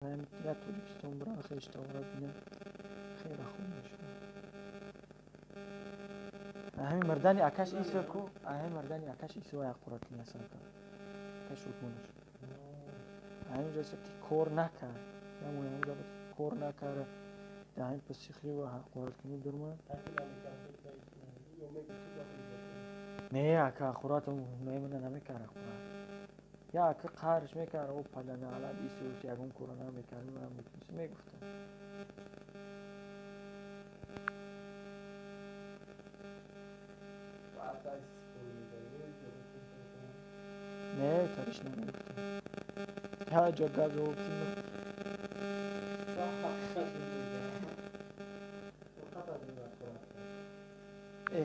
هم یا توریستون برای خیشت آورد بینه خیلی خوب میشه. همین مردانی آکاش ایسو کو، همین مردانی آکاش ایسو یا قرات لیاسا کا، کاش وکونش. همین جلسه تی کور نکرد، یا مهم بود کور نکرد، همین پسیخی و قرات کنی درمان. نه آکا قرات میمونه نمیکاره قرات. یا آکا قارش میکاره و پدنه علت ایسو چیکون کورونا میکاره میگفتم. نه تاریش نمیگفتم. ها جگه گفتم. ای